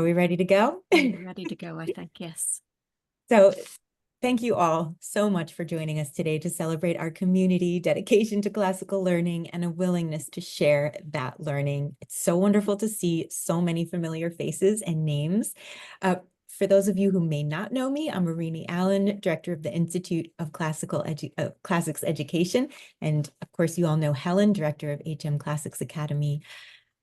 Are we ready to go? We're ready to go, I think, yes. So thank you all so much for joining us today to celebrate our community, dedication to classical learning, and a willingness to share that learning. It's so wonderful to see so many familiar faces and names. For those of you who may not know me, I'm Marini Allen, Director of the Institute of Classics Education. And of course, you all know Helen, Director of HM Classics Academy.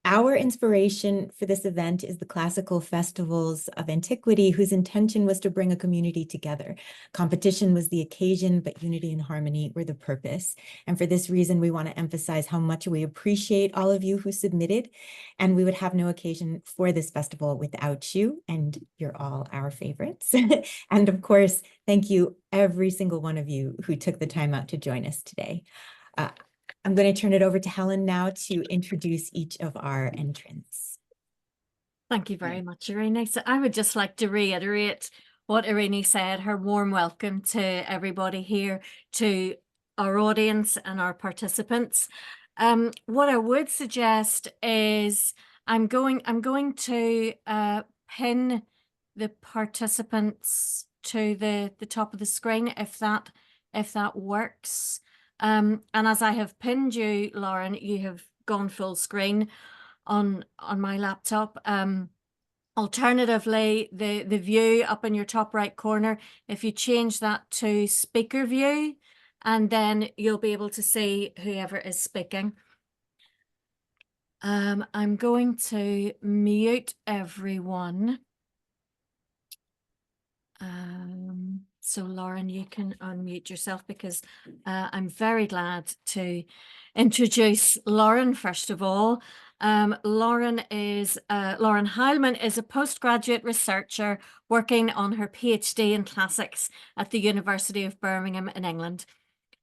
Our inspiration for this event is the Classical Festivals of Antiquity, whose intention was to bring a community together. Competition was the occasion, but unity and harmony were the purpose. And for this reason, we want to emphasize how much we appreciate all of you who submitted, and we would have no occasion for this festival without you, and you're all our favorites. And of course, thank you, every single one of you who took the time out to join us today. I'm going to turn it over to Helen now to introduce each of our entrants. Thank you very much, Irene. So I would just like to reiterate what Irene said, her warm welcome to everybody here, to our audience and our participants. What I would suggest is I'm going to pin the participants to the top of the screen if that works. And as I have pinned you, Lauren, you have gone full screen on my laptop. Alternatively, the view up in your top right corner, if you change that to speaker view, and then you'll be able to see whoever is speaking. I'm going to mute everyone. So Lauren, you can unmute yourself because I'm very glad to introduce Lauren first of all. Lauren Heilman is a postgraduate researcher working on her PhD in classics at the University of Birmingham in England.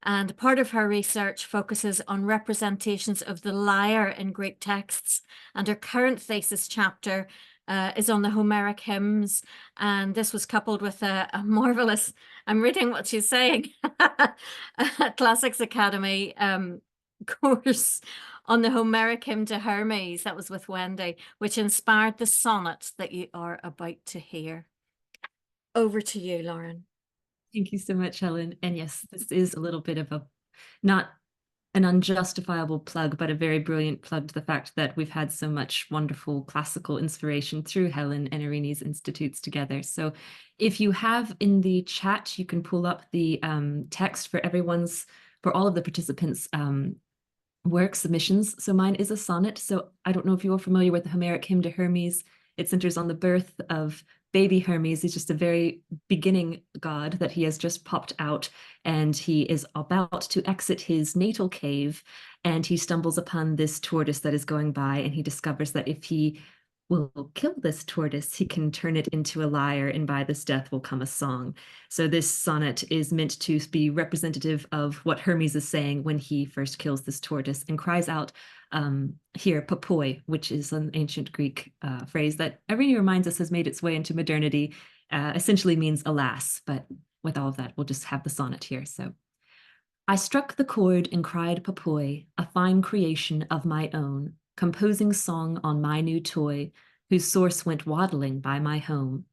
And part of her research focuses on representations of the lyre in Greek texts, and her current thesis chapter is on the Homeric hymns, and this was coupled with a marvelous, I'm reading what she's saying, Classics Academy course on the Homeric hymn to Hermes, that was with Wendy, which inspired the sonnet that you are about to hear. Over to you, Lauren. Thank you so much, Helen. And yes, this is a little bit of not an unjustifiable plug, but a very brilliant plug to the fact that we've had so much wonderful classical inspiration through Helen and Irene's institutes together. So if you have in the chat, you can pull up the text for all of the participants' work submissions. So mine is a sonnet. So I don't know if you're familiar with the Homeric hymn to Hermes. It centers on the birth of baby Hermes. He's just a very beginning god that he has just popped out, and he is about to exit his natal cave, and he stumbles upon this tortoise that is going by, and he discovers that if he will kill this tortoise, he can turn it into a lyre, and by this death will come a song. So this sonnet is meant to be representative of what Hermes is saying when he first kills this tortoise and cries out here, papoi, which is an ancient Greek phrase that Irene reminds us has made its way into modernity, essentially means alas, but with all of that, we'll just have the sonnet here. So, I struck the chord and cried papoi, a fine creation of my own, composing song on my new toy, whose source went waddling by my home.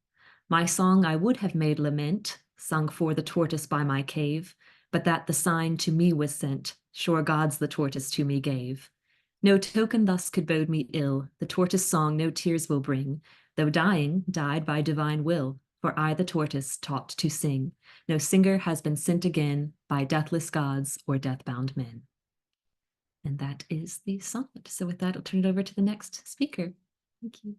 My song I would have made lament, sung for the tortoise by my cave, but that the sign to me was sent, sure gods the tortoise to me gave. No token thus could bode me ill, the tortoise song no tears will bring, though dying, died by divine will, for I the tortoise taught to sing. No singer has been sent again by deathless gods or death-bound men. And that is the sonnet. So with that, I'll turn it over to the next speaker. Thank you.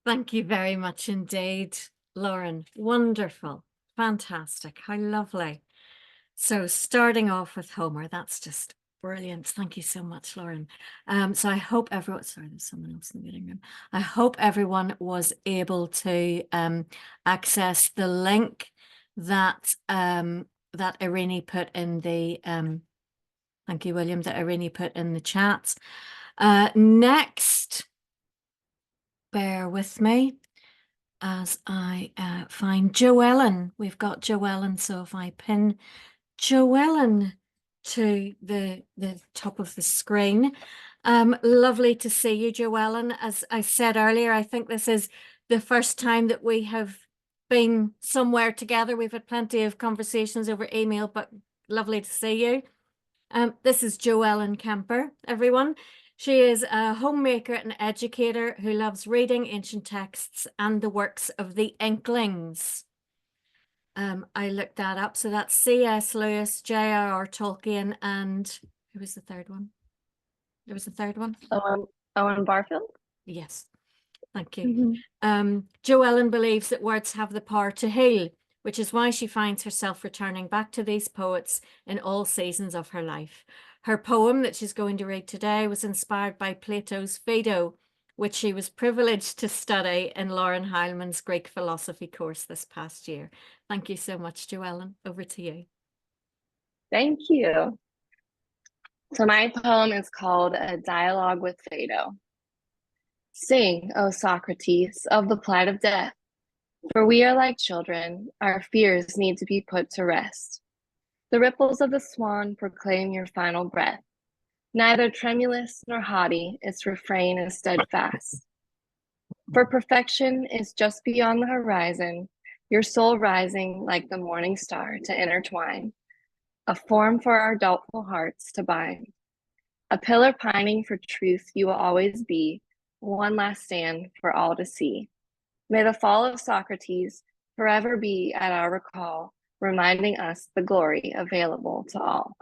Thank you very much indeed, Lauren. Wonderful. Fantastic. How lovely. So starting off with Homer, that's just brilliant. Thank you so much, Lauren. So I hope everyone, sorry, there's someone else in the meeting room. I hope everyone was able to access the link that that Irene put in the thank you, William, that Irene put in the chat. Next, bear with me as I find Joellen. We've got Joellen, so if I pin Joellen to the top of the screen, Lovely to see you, Joellen. As I said earlier, I think this is the first time that we have been somewhere together. We've had plenty of conversations over email, but lovely to see you. This is Joellen Kemper, everyone. She is a homemaker and educator who loves reading ancient texts and the works of the Inklings. I looked that up. So that's C.S. Lewis, J.R.R. Tolkien, and who was the third one? There was a third one. Owen Barfield. Yes, thank you. Joellen believes that words have the power to heal, which is why she finds herself returning back to these poets in all seasons of her life. Her poem that she's going to read today was inspired by Plato's Phaedo, which she was privileged to study in Lauren Heilman's Greek philosophy course this past year. Thank you so much, Joellen. Over to you. Thank you. So my poem is called A Dialogue with Phaedo. Sing, O Socrates, of the plight of death, for we are like children, our fears need to be put to rest. The ripples of the swan proclaim your final breath. Neither tremulous nor haughty, its refrain is steadfast. For perfection is just beyond the horizon, your soul rising like the morning star to intertwine, a form for our doubtful hearts to bind. A pillar pining for truth you will always be, one last stand for all to see. May the fall of Socrates forever be at our recall, reminding us the glory available to all.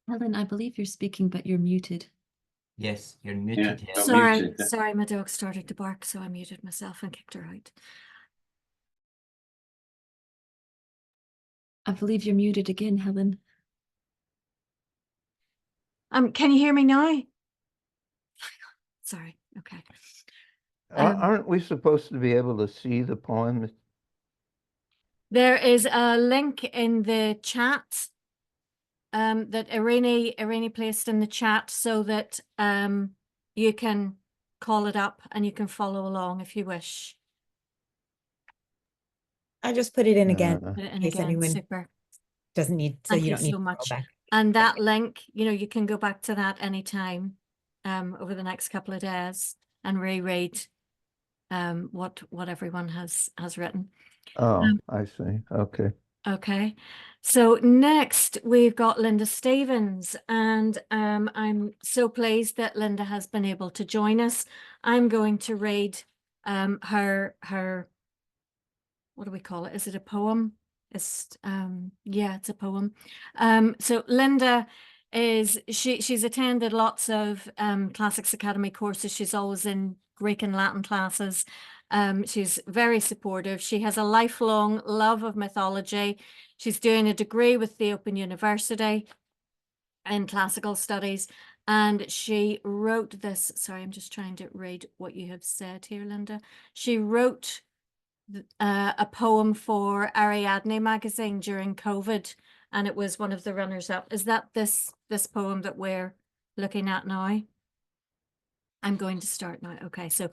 Helen, I believe you're speaking, but you're muted. Yes, you're muted here. Sorry, my dog started to bark, so I muted myself and kicked her out. I believe you're muted again, Helen. Can you hear me now? Sorry. Okay. Aren't we supposed to be able to see the poem? There is a link in the chat that Irene placed in the chat so that you can call it up and you can follow along if you wish. I just put it in again Put it in in case again. anyone Super. doesn't need, so Thank you you don't need so to go much. back. And that link, you can go back to that anytime over the next couple of days and reread what everyone has written. Oh, I see. Okay. Okay, so next we've got Linda Stevens, and I'm so pleased that Linda has been able to join us. I'm going to read her what do we call it? Is it a poem? It's yeah, it's a poem. So Linda is she's attended lots of Classics Academy courses. She's always in Greek and Latin classes. She's very supportive. She has a lifelong love of mythology. She's doing a degree with the Open University in classical studies. And she wrote this, sorry, I'm just trying to read what you have said here, Linda. She wrote a poem for Ariadne magazine during COVID, and it was one of the runners-up. Is that this poem that we're looking at now? I'm going to start now. Okay, so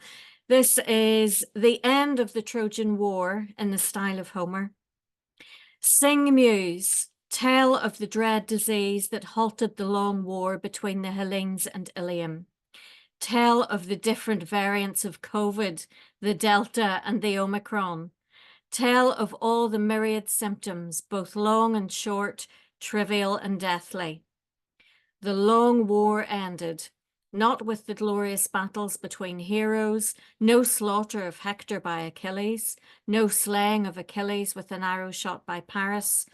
this is the end of the Trojan War in the style of Homer. Sing, Muse, tell of the dread disease that halted the long war between the Hellenes and Ilium. Tell of the different variants of COVID, the Delta and the Omicron. Tell of all the myriad symptoms, both long and short, trivial and deathly. The long war ended, not with the glorious battles between heroes, no slaughter of Hector by Achilles, no slaying of Achilles with an arrow shot by Paris,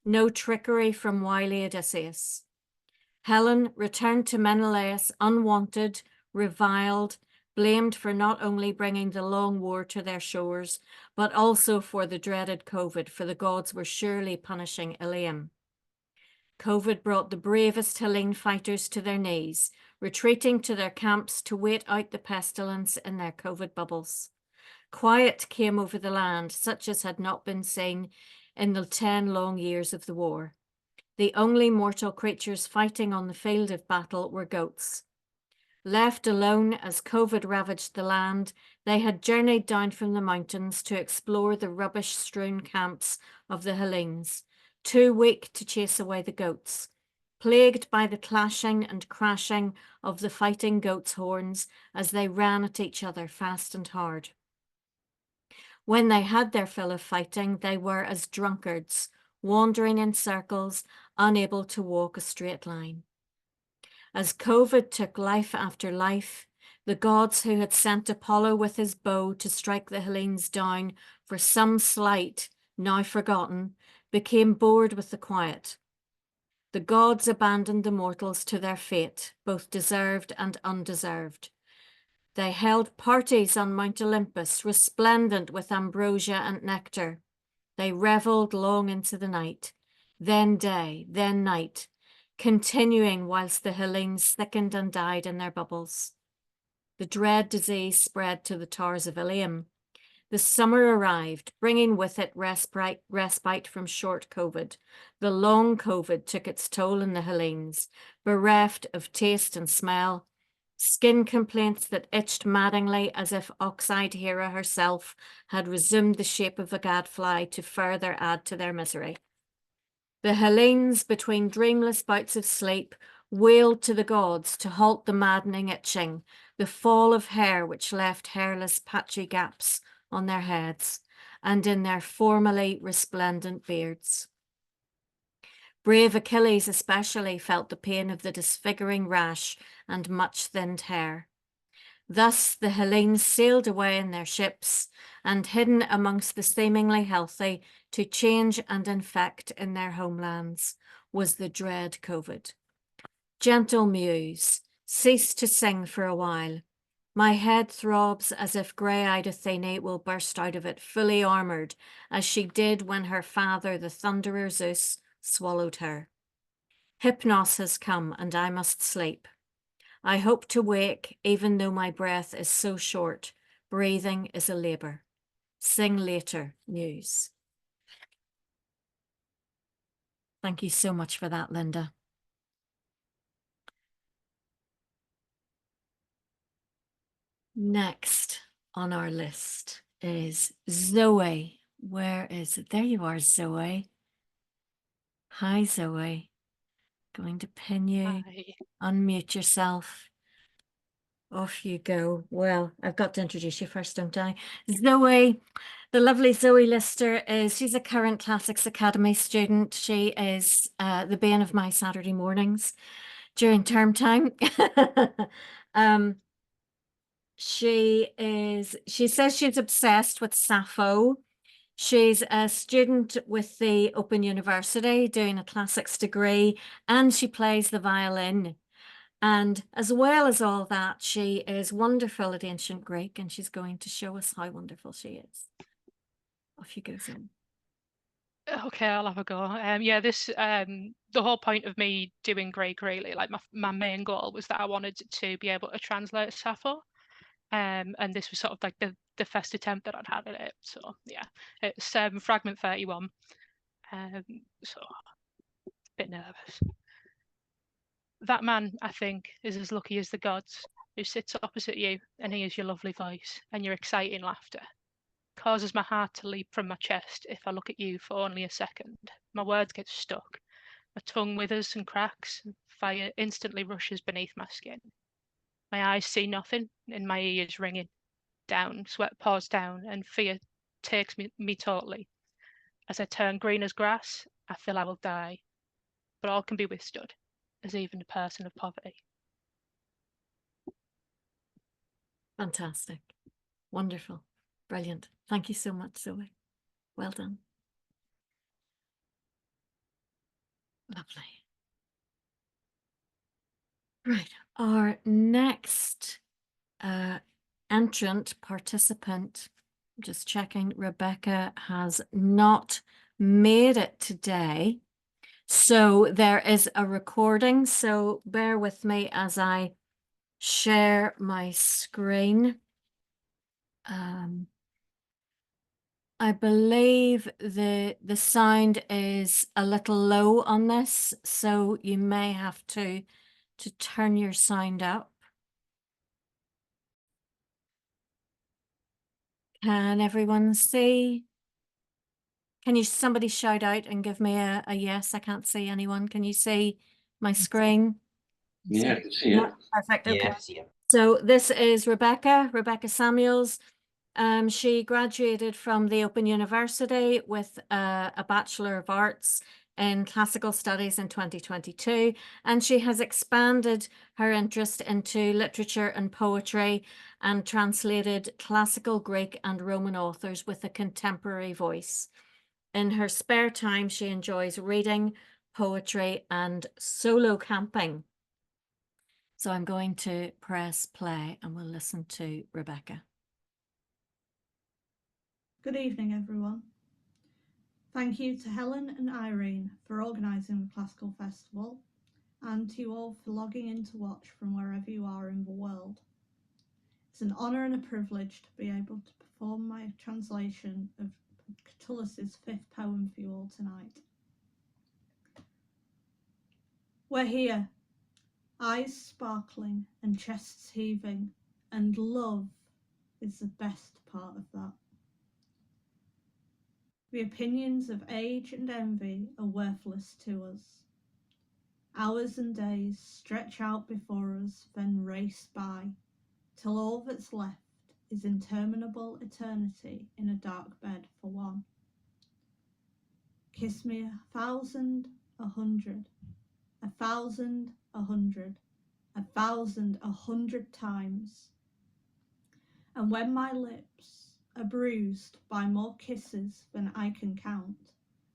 no trickery from wily Odysseus. Helen returned to Menelaus unwanted, reviled, blamed for not only bringing the long war to their shores, but also for the dreaded COVID, for the gods were surely punishing Ilium. COVID brought the bravest Hellene fighters to their knees, retreating to their camps to wait out the pestilence in their COVID bubbles. Quiet came over the land, such as had not been seen in the 10 long years of the war. The only mortal creatures fighting on the field of battle were goats. Left alone as COVID ravaged the land, they had journeyed down from the mountains to explore the rubbish-strewn camps of the Hellenes, too weak to chase away the goats, plagued by the clashing and crashing of the fighting goats' horns as they ran at each other fast and hard. When they had their fill of fighting, they were as drunkards, wandering in circles, unable to walk a straight line. As COVID took life after life, the gods who had sent Apollo with his bow to strike the Hellenes down for some slight, now forgotten, became bored with the quiet. The gods abandoned the mortals to their fate, both deserved and undeserved. They held parties on Mount Olympus, resplendent with ambrosia and nectar. They revelled long into the night, then day, then night, continuing whilst the Hellenes thickened and died in their bubbles. The dread disease spread to the towers of Ilium. The summer arrived, bringing with it respite from short COVID. The long COVID took its toll in the Hellenes, bereft of taste and smell, skin complaints that itched maddeningly as if ox-eyed Hera herself had resumed the shape of a gadfly to further add to their misery. The Hellenes, between dreamless bouts of sleep, wailed to the gods to halt the maddening itching, the fall of hair which left hairless patchy gaps on their heads and in their formerly resplendent beards. Brave Achilles especially felt the pain of the disfiguring rash and much thinned hair. Thus the Hellenes sailed away in their ships and hidden amongst the seemingly healthy to change and infect in their homelands was the dread COVID. Gentle muse, cease to sing for a while. My head throbs as if grey-eyed Athene will burst out of it fully armoured, as she did when her father, the thunderer Zeus, swallowed her. Hypnos has come and I must sleep. I hope to wake, even though my breath is so short. Breathing is a labour. Sing later, Muse. Thank you so much for that, Linda. Next on our list is Zoe. Where is it? There you are, Zoe. Hi, Zoe. Going to pin you. Hi. Unmute yourself. Off you go. Well, I've got to introduce you first, don't I? Zoe, the lovely Zoe Lister she's a current Classics Academy student. She is the bane of my Saturday mornings during term time. She says she's obsessed with Sappho. She's a student with the Open University doing a classics degree, and she plays the violin. And as well as all that, she is wonderful at ancient Greek, and she's going to show us how wonderful she is. Off you go, Zoe. Okay, I'll have a go. Yeah, the whole point of me doing Greek, really, like my main goal was that I wanted to be able to translate Sappho. And this was sort of like the first attempt that I'd had at it. So yeah, it's fragment 31. So a bit nervous. That man, I think, is as lucky as the gods, who sits opposite you and hears your lovely voice and your exciting laughter. Causes my heart to leap from my chest if I look at you for only a second. My words get stuck. My tongue withers and cracks, and fire instantly rushes beneath my skin. My eyes see nothing, and my ears ringing. Down, sweat pours down, and fear takes me totally. As I turn green as grass, I feel I will die. But all can be withstood, as even a person of poverty. Fantastic. Wonderful. Brilliant. Thank you so much, Zoe. Well done. Lovely. Right. Our next entrant participant, just checking, Rebecca has not made it today. So there is a recording, so bear with me as I share my screen. I believe the sound is a little low on this, so you may have to turn your sound up. Can everyone see? Can you somebody shout out and give me a yes? I can't see anyone. Can you see my screen? Yeah, I can see Yeah, it. perfect. Okay. Yes, yeah. So this is Rebecca Samuels. She graduated from the Open University with a Bachelor of Arts in Classical Studies in 2022, and she has expanded her interest into literature and poetry and translated classical Greek and Roman authors with a contemporary voice. In her spare time, she enjoys reading, poetry, and solo camping. So I'm going to press play and we'll listen to Rebecca. Good evening, everyone. Thank you to Helen and Irene for organising the Classical Festival, and to you all for logging in to watch from wherever you are in the world. It's an honour and a privilege to be able to perform my translation of Catullus's fifth poem for you all tonight. We're here, eyes sparkling and chests heaving, and love is the best part of that. The opinions of age and envy are worthless to us. Hours and days stretch out before us, then race by, till all that's left is interminable eternity in a dark bed for one. Kiss me 1,000, 100, 1,000, 100, 1,000, 100 times. And when my lips are bruised by more kisses than I can count,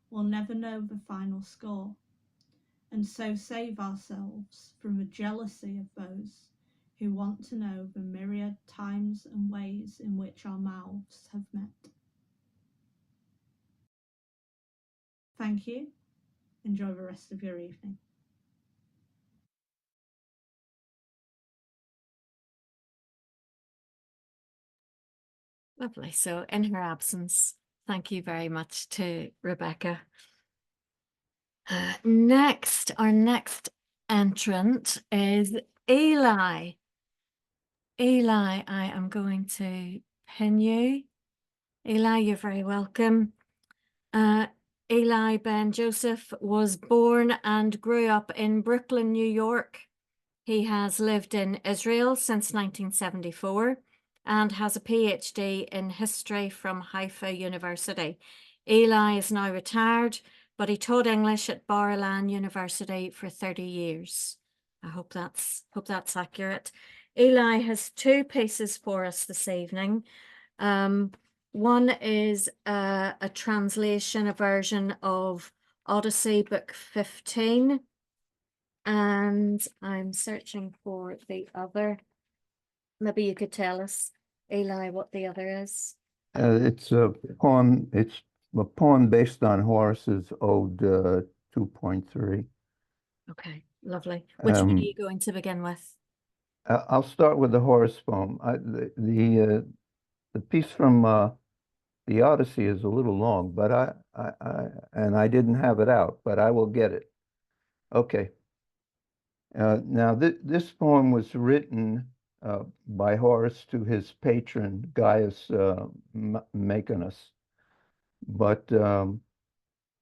we'll never know the final score, and so save ourselves from the jealousy of those who want to know the myriad times and ways in which our mouths have met. Thank you. Enjoy the rest of your evening. Lovely. So in her absence, thank you very much to Rebecca. Our next entrant is Eli. Eli, I am going to pin you. Eli, you're very welcome. Eli Ben Joseph was born and grew up in Brooklyn, New York. He has lived in Israel since 1974 and has a PhD in history from Haifa University. Eli is now retired, but he taught English at Bar-Ilan University for 30 years. I hope that's accurate. Eli has two pieces for us this evening. One is a translation, a version of Odyssey, Book 15. And I'm searching for the other. Maybe you could tell us, Eli, what the other is. It's a poem. It's a poem based on Horace's Ode 2.3. Okay, lovely. Which one are you going to begin with? I'll start with the Horace poem. The piece from the Odyssey is a little long, but I didn't have it out, but I will get it. Okay. Now this poem was written by Horace to his patron Gaius Maecenas, but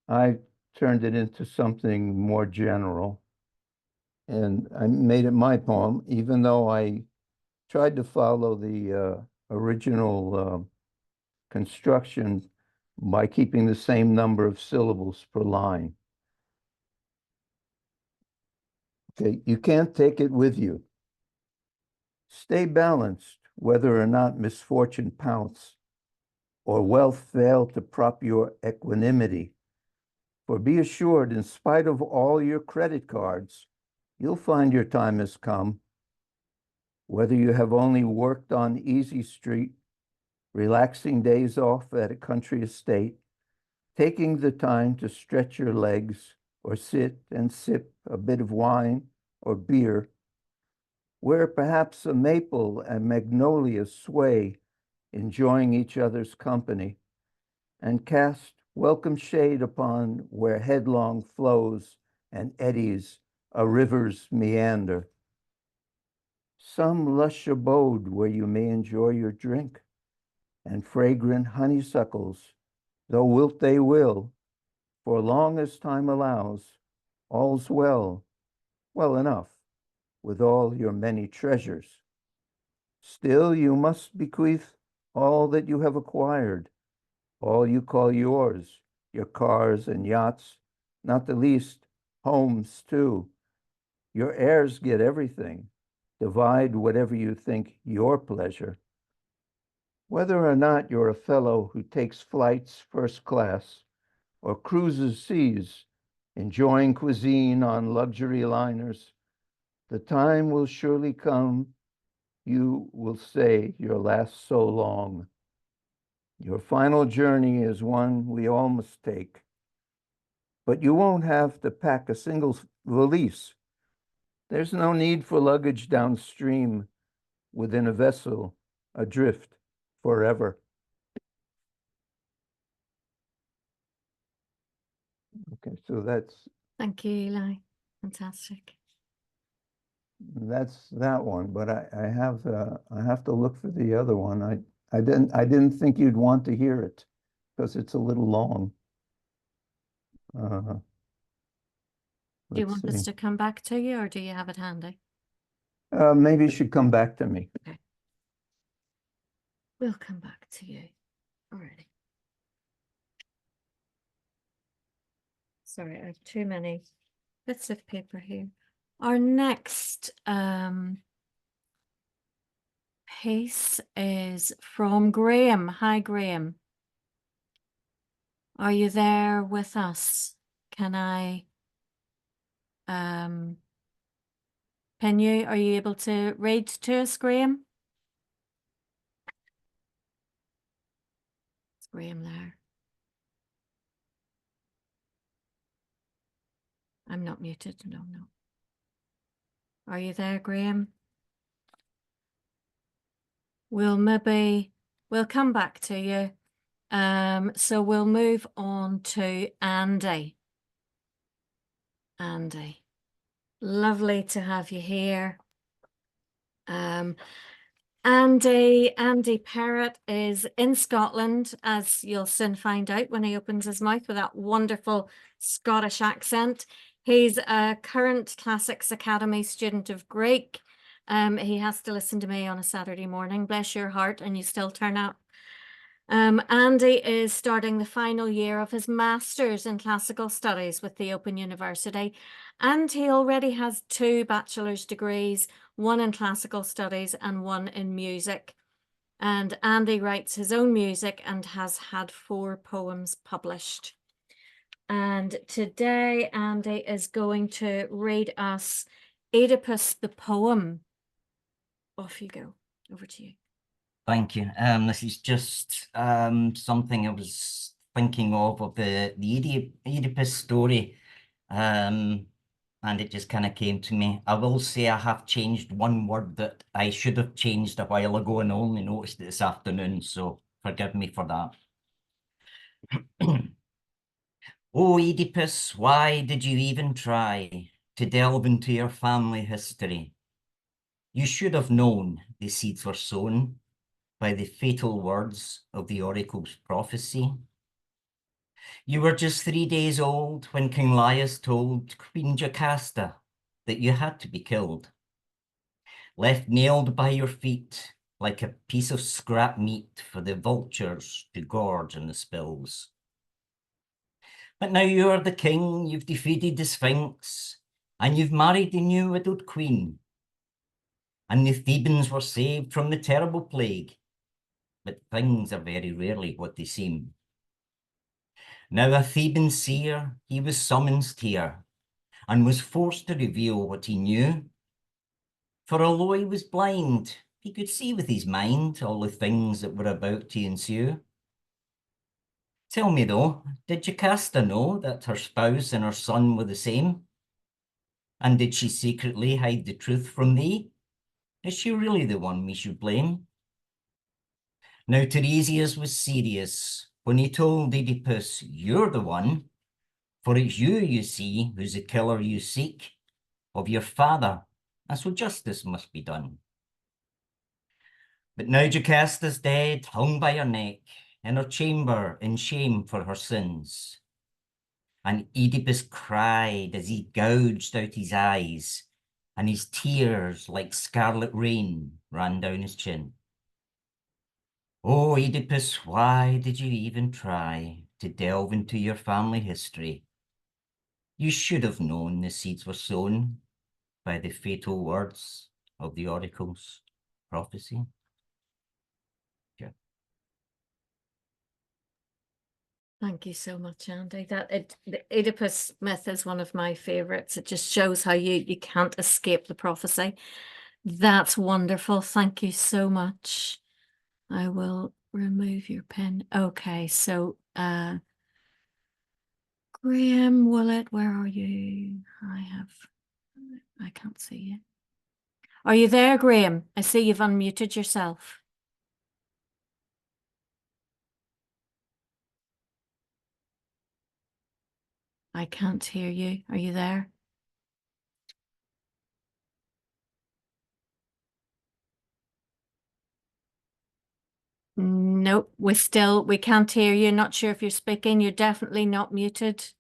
I turned it into something more general, and I made it my poem, even though I tried to follow the original construction by keeping the same number of syllables per line. Okay, you can't take it with you. Stay balanced, whether or not misfortune pounce or wealth fail to prop your equanimity. For be assured, in spite of all your credit cards, you'll find your time has come. Whether you have only worked on Easy Street, relaxing days off at a country estate, taking the time to stretch your legs or sit and sip a bit of wine or beer, where perhaps a maple and magnolia sway, enjoying each other's company, and cast welcome shade upon where headlong flows and eddies a river's meander. Some lush abode where you may enjoy your drink, and fragrant honeysuckles, though wilt they will, for long as time allows, all's well, well enough, with all your many treasures. Still you must bequeath all that you have acquired, all you call yours, your cars and yachts, not the least, homes too. Your heirs get everything. Divide whatever you think your pleasure. Whether or not you're a fellow who takes flights first class or cruises seas, enjoying cuisine on luxury liners, the time will surely come you will say your last so long. Your final journey is one we all must take, but you won't have to pack a single valise. There's no need for luggage downstream within a vessel adrift forever. Okay, so Thank you, Eli. Fantastic. that's that one, but I have to look for the other one. I didn't think you'd want to hear it because it's a little long. Do you Let's want us see. to come back to you, or do you have it handy? Maybe you should come back to me. Okay. We'll come back to you. Alrighty. Sorry, I have too many bits of paper here. Our next piece is from Graham. Hi, Graham. Are you there with us? Can I pin you? Are you able to read to us, Graham? Is Graham there? I'm not muted. No. Are you there, Graham? We'll come back to you. So we'll move on to Andy. Andy, lovely to have you here. Andy Parrott is in Scotland, as you'll soon find out when he opens his mouth with that wonderful Scottish accent. He's a current Classics Academy student of Greek. He has to listen to me on a Saturday morning, bless your heart, and you still turn up. Andy is starting the final year of his Masters in Classical Studies with the Open University, and he already has 2 bachelor's degrees, one in Classical Studies and one in music. And Andy writes his own music and has had 4 poems published. And today Andy is going to read us Oedipus the poem. Off you go. Over to you. Thank you. This is just something I was thinking of the Oedipus story, and it just kind of came to me. I will say I have changed one word that I should have changed a while ago, and I only noticed it this afternoon, so forgive me for that. Oh, Oedipus, why did you even try to delve into your family history? You should have known the seeds were sown by the fatal words of the oracle's prophecy. You were just 3 days old when King Laius told Queen Jocasta that you had to be killed, left nailed by your feet like a piece of scrap meat for the vultures to gorge on the spills. But now you are the king, you've defeated the Sphinx, and you've married the new widowed queen. And the Thebans were saved from the terrible plague. But things are very rarely what they seem. Now a Theban seer, he was summoned here, and was forced to reveal what he knew. For although he was blind, he could see with his mind all the things that were about to ensue. Tell me though, did Jocasta know that her spouse and her son were the same? And did she secretly hide the truth from thee? Is she really the one we should blame? Now Tiresias was serious when he told Oedipus, you're the one, for it's you, you see, who's the killer you seek, of your father, and so justice must be done. But now Jocasta's dead, hung by her neck, in her chamber in shame for her sins. And Oedipus cried as he gouged out his eyes, and his tears like scarlet rain ran down his chin. Oh, Oedipus, why did you even try to delve into your family history? You should have known the seeds were sown by the fatal words of the oracle's prophecy. Thank you so much, Andy. The Oedipus myth is one of my favorites. It just shows how you can't escape the prophecy. That's wonderful. Thank you so much. I will remove your pen. Okay, so Graham Willett, where are you? I can't see you. Are you there, Graham? I see you've unmuted yourself. I can't hear you. Are you there? Nope, we can't hear you. Not sure if you're speaking. You're definitely not muted.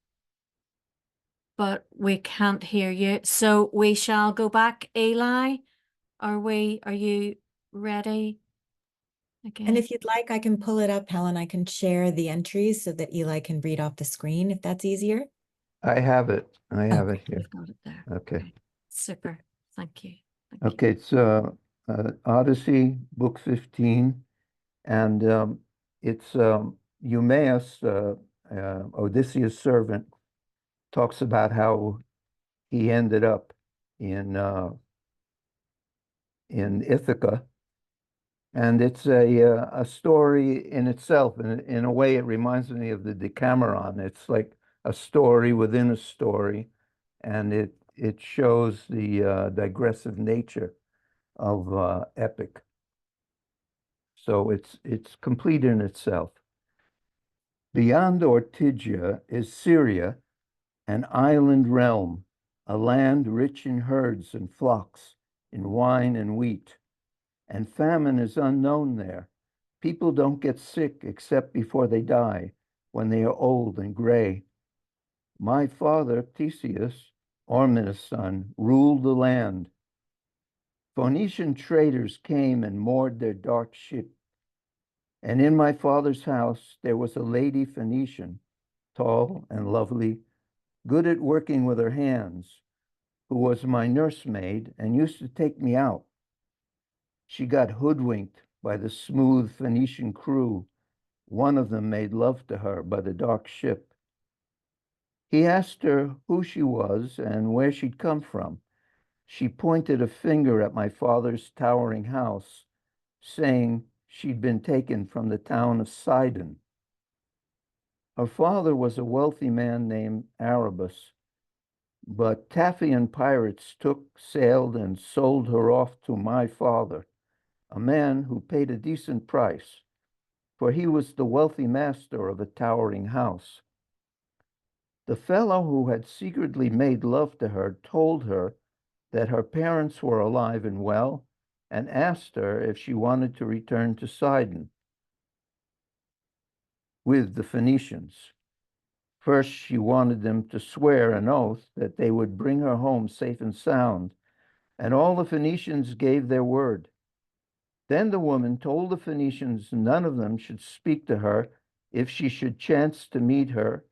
But we can't hear you. So we shall go back. Eli, are you ready again? And if you'd like, I can pull it up, Helen. I can share the entries so that Eli can read off the screen if that's easier. I have it. I have it here. You've got it there. Okay. Super. Thank you. Okay, it's Odyssey, Book 15, and it's Eumaeus, Odysseus' servant, talks about how he ended up in Ithaca, and it's a story in itself. In a way, it reminds me of the Decameron. It's like a story within a story, and it shows the digressive nature of epic. So it's complete in itself. Beyond Ortygia is Syria, an island realm, a land rich in herds and flocks, in wine and wheat. And famine is unknown there. People don't get sick except before they die, when they are old and gray. My father, Theseus, Ormenus' son, ruled the land. Phoenician traders came and moored their dark ship. And in my father's house there was a lady Phoenician, tall and lovely, good at working with her hands, who was my nursemaid and used to take me out. She got hoodwinked by the smooth Phoenician crew. One of them made love to her by the dark ship. He asked her who she was and where she'd come from. She pointed a finger at my father's towering house, saying she'd been taken from the town of Sidon. Her father was a wealthy man named Arabus, but Taphian pirates sailed, and sold her off to my father, a man who paid a decent price, for he was the wealthy master of a towering house. The fellow who had secretly made love to her told her that her parents were alive and well, and asked her if she wanted to return to Sidon with the Phoenicians. First, she wanted them to swear an oath that they would bring her home safe and sound, and all the Phoenicians gave their word. Then the woman told the Phoenicians none of them should speak to her if he should chance to meet her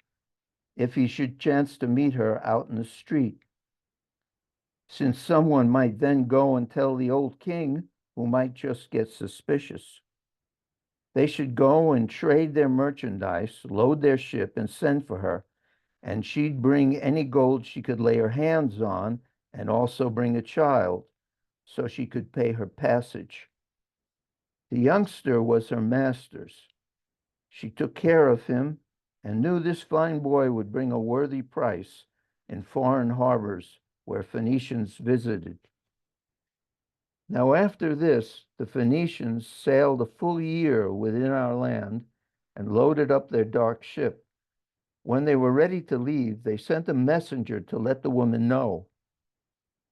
out in the street, since someone might then go and tell the old king, who might just get suspicious. They should go and trade their merchandise, load their ship, and send for her, and she'd bring any gold she could lay her hands on, and also bring a child, so she could pay her passage. The youngster was her master's. She took care of him and knew this fine boy would bring a worthy price in foreign harbors where Phoenicians visited. Now, after this, the Phoenicians sailed a full year within our land and loaded up their dark ship. When they were ready to leave, they sent a messenger to let the woman know.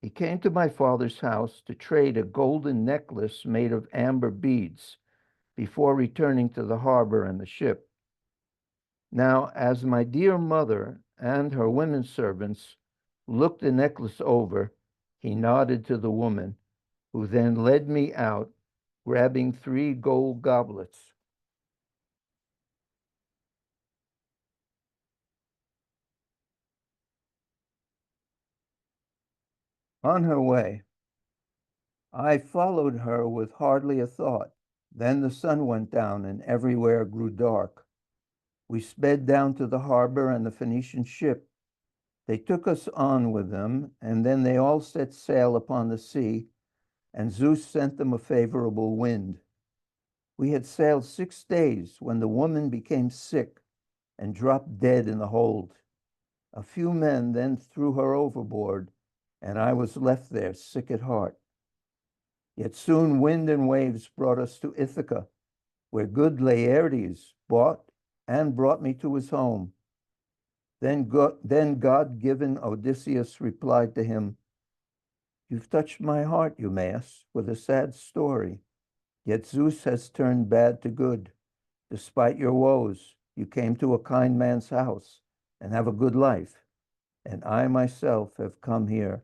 He came to my father's house to trade a golden necklace made of amber beads before returning to the harbor and the ship. Now, as my dear mother and her women servants looked the necklace over, he nodded to the woman, who then led me out, grabbing 3 gold goblets. On her way, I followed her with hardly a thought. Then the sun went down and everywhere grew dark. We sped down to the harbor and the Phoenician ship. They took us on with them, and then they all set sail upon the sea, and Zeus sent them a favorable wind. We had sailed 6 days when the woman became sick and dropped dead in the hold. A few men then threw her overboard, and I was left there sick at heart. Yet soon wind and waves brought us to Ithaca, where good Laertes bought and brought me to his home. Then God-given Odysseus replied to him, "You've touched my heart, Eumaeus, with a sad story. Yet Zeus has turned bad to good. Despite your woes, you came to a kind man's house and have a good life. And I myself have come here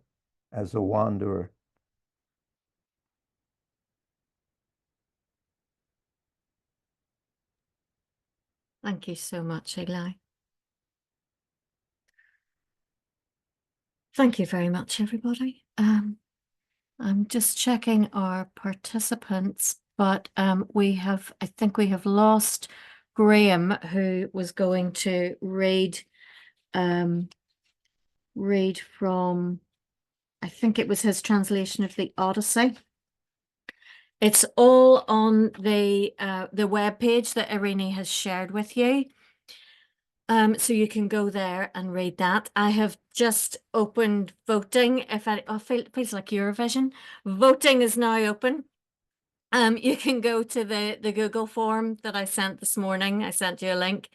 as a wanderer." Thank you so much, Eli. Thank you very much, everybody. I'm just checking our participants, but I think we have lost Graham, who was going to read from, I think it was his translation of the Odyssey. It's all on the web page that Irene has shared with you. So you can go there and read that. I have just opened voting. It feels like Eurovision. Voting is now open. You can go to the Google form that I sent this morning. I sent you a link,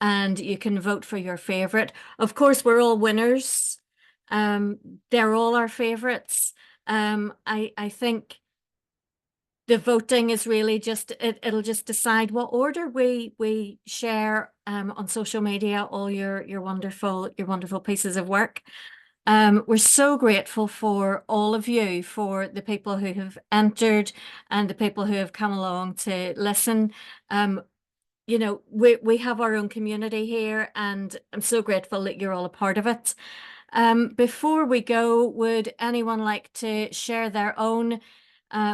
and you can vote for your favorite. Of course, we're all winners. They're all our favorites. I think the voting is really just it'll just decide what order we share on social media all your wonderful pieces of work. We're so grateful for all of you, for the people who have entered and the people who have come along to listen. You know, we have our own community here, and I'm so grateful that you're all a part of it. Before we go, would anyone like to share their own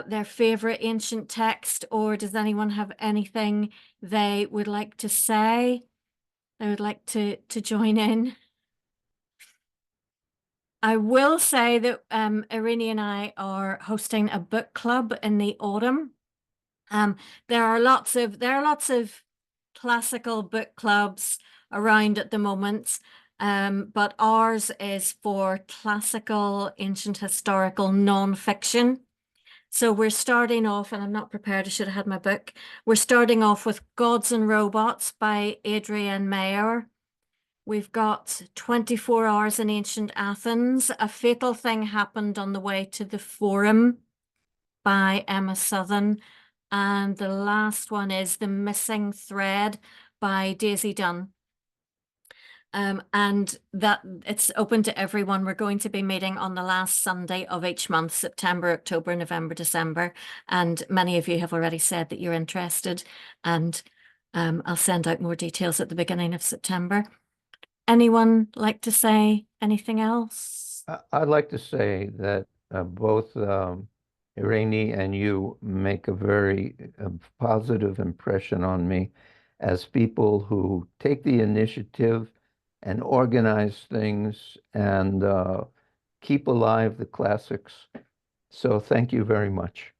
their favorite ancient text, or does anyone have anything they would like to say? They would like to join in. I will say that Irene and I are hosting a book club in the autumn. There are lots of classical book clubs around at the moment, but ours is for classical, ancient, historical non-fiction. So we're starting off, and I'm not prepared, I should have had my book. We're starting off with Gods and Robots by Adrienne Mayer. We've got 24 Hours in Ancient Athens. A Fatal Thing Happened on the Way to the Forum by Emma Southern. And the last one is The Missing Thread by Daisy Dunn. And that it's open to everyone. We're going to be meeting on the last Sunday of each month, September, October, November, December. And many of you have already said that you're interested, and I'll send out more details at the beginning of September. Anyone like to say anything else? I'd like to say that both Irene and you make a very positive impression on me as people who take the initiative and organize things and keep alive the classics. So thank you very much.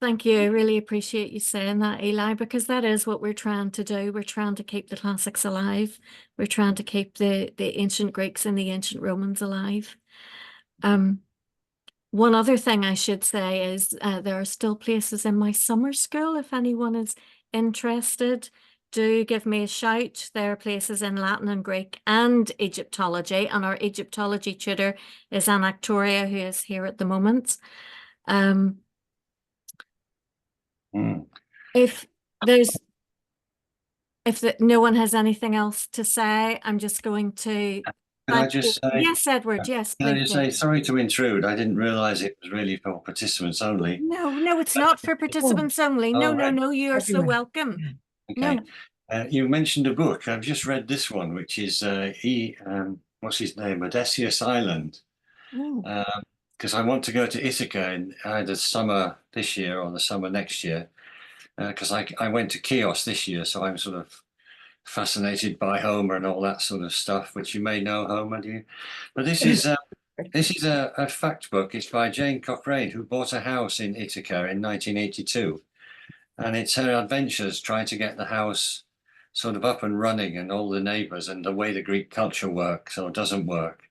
Thank you. I really appreciate you saying that, Eli, because that is what we're trying to do. We're trying to keep the classics alive. We're trying to keep the ancient Greeks and the ancient Romans alive. One other thing I should say is there are still places in my summer school. If anyone is interested, do give me a shout. There are places in Latin and Greek and Egyptology, and our Egyptology tutor is Anna Victoria, who is here at the moment. If no one has anything else to say, I'm just going to Can I just say? Yes, Edward, yes, Can I please just do. say, sorry to intrude. I didn't realise it was really for participants only. No, it's not for participants only. No, right. no, you are so Everyone. welcome. Okay. No. You mentioned a book. I've just read this one, which is what's his name? Odysseus Island. Because I want to go to Ithaca in either summer this year or the summer next year. Because I went to Chios this year, so I'm sort of fascinated by Homer and all that sort of stuff, which you may know, Homer, do you? But this is a fact book. It's by Jane Cochrane, who bought a house in Ithaca in 1982. And it's her adventures trying to get the house sort of up and running and all the neighbors and the way the Greek culture works or doesn't work.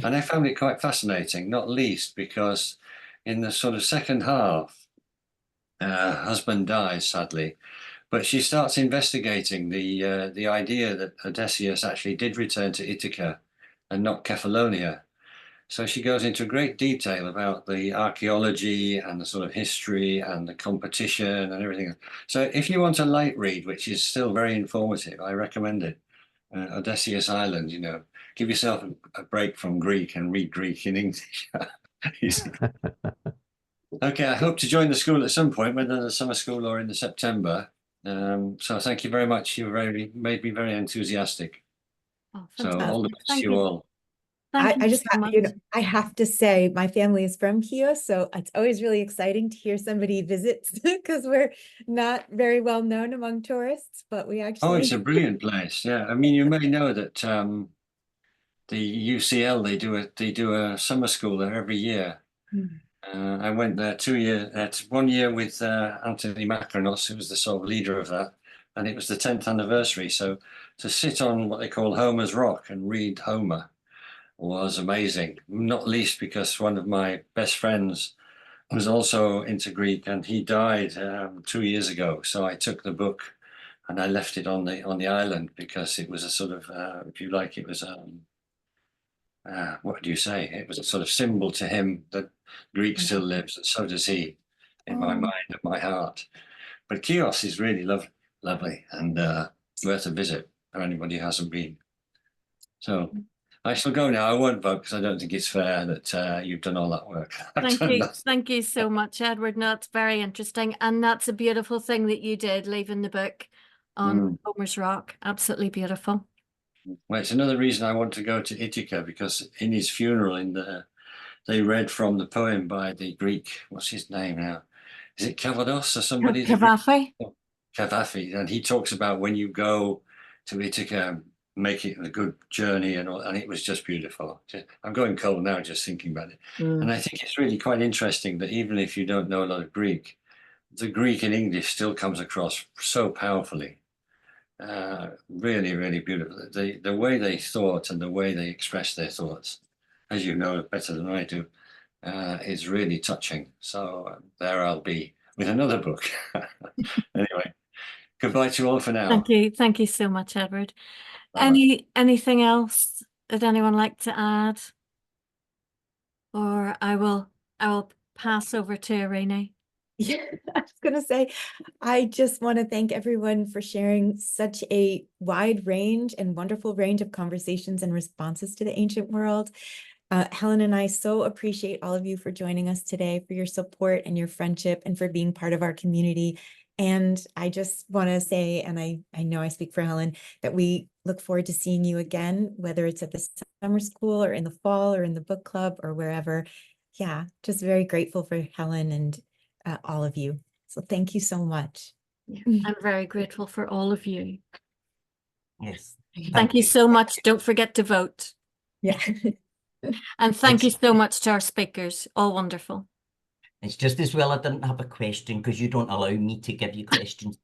And I found it quite fascinating, not least because in the sort of second half, her husband dies, sadly. But she starts investigating the idea that Odysseus actually did return to Ithaca and not Kephallonia. So she goes into great detail about the archaeology and the sort of history and the competition and everything. So if you want a light read, which is still very informative, I recommend it. Odysseus Island, give yourself a break from Greek and read Greek in English. Okay, I hope to join the school at some point, whether the summer school or in the September. So thank you very much. You made me very enthusiastic. Oh, so all the best to you all. I just I have to say my family is from Chios, so it's always really exciting to hear somebody visits because we're not very well known among tourists, but we actually. Oh, it's a brilliant place. Yeah, I mean, you may know that the UCL they do a summer school there every year. I went there 1 year with Anthony Macronos, who was the sort of leader of that, and it was the 10th anniversary. So to sit on what they call Homer's Rock and read Homer was amazing, not least because one of my best friends was also into Greek and he died 2 years ago. So I took the book and I left it on the island because it was a sort of, if you like, it was what do you say? It was a sort of symbol to him that Greek still lives, and so does he in my mind and my heart. But Chios is really lovely and worth a visit for anybody who hasn't been. So I shall go now. I won't vote because I don't think it's fair that you've done all that work. Thank you so much, Edward. No, it's very interesting. And that's a beautiful thing that you did, leaving the book on Homer's Rock. Absolutely beautiful. Well, it's another reason I want to go to Ithaca, because in his funeral they read from the poem by the Greek, what's his name now? Is it Cavados or somebody? Cavafy. Cavafy. And he talks about when you go to Ithaca, make it a good journey and all, and it was just beautiful. I'm going cold now just thinking about it. And I think it's really quite interesting that even if you don't know a lot of Greek, the Greek in English still comes across so powerfully. Really, really beautiful. The way they thought and the way they expressed their thoughts, as you know better than I do, is really touching. So there I'll be with another book. Anyway, goodbye to you all for now. Thank you so much, Edward. Anything else that anyone like to add? Or I will pass over to Irene. Yeah, I was going to say, I just want to thank everyone for sharing such a wide range and wonderful range of conversations and responses to the ancient world. Helen and I so appreciate all of you for joining us today, for your support and your friendship, and for being part of our community. And I just want to say, and I know I speak for Helen, that we look forward to seeing you again, whether it's at the summer school or in the fall or in the book club or wherever. Yeah, just very grateful for Helen and all of you. So thank you so much. Yeah, I'm very grateful for all of you. Yes. Thank you so much. Don't forget to vote. Yeah. And thank you It's- so much to our speakers. All wonderful. It's just as well I didn't have a question because you don't allow me to give you questions.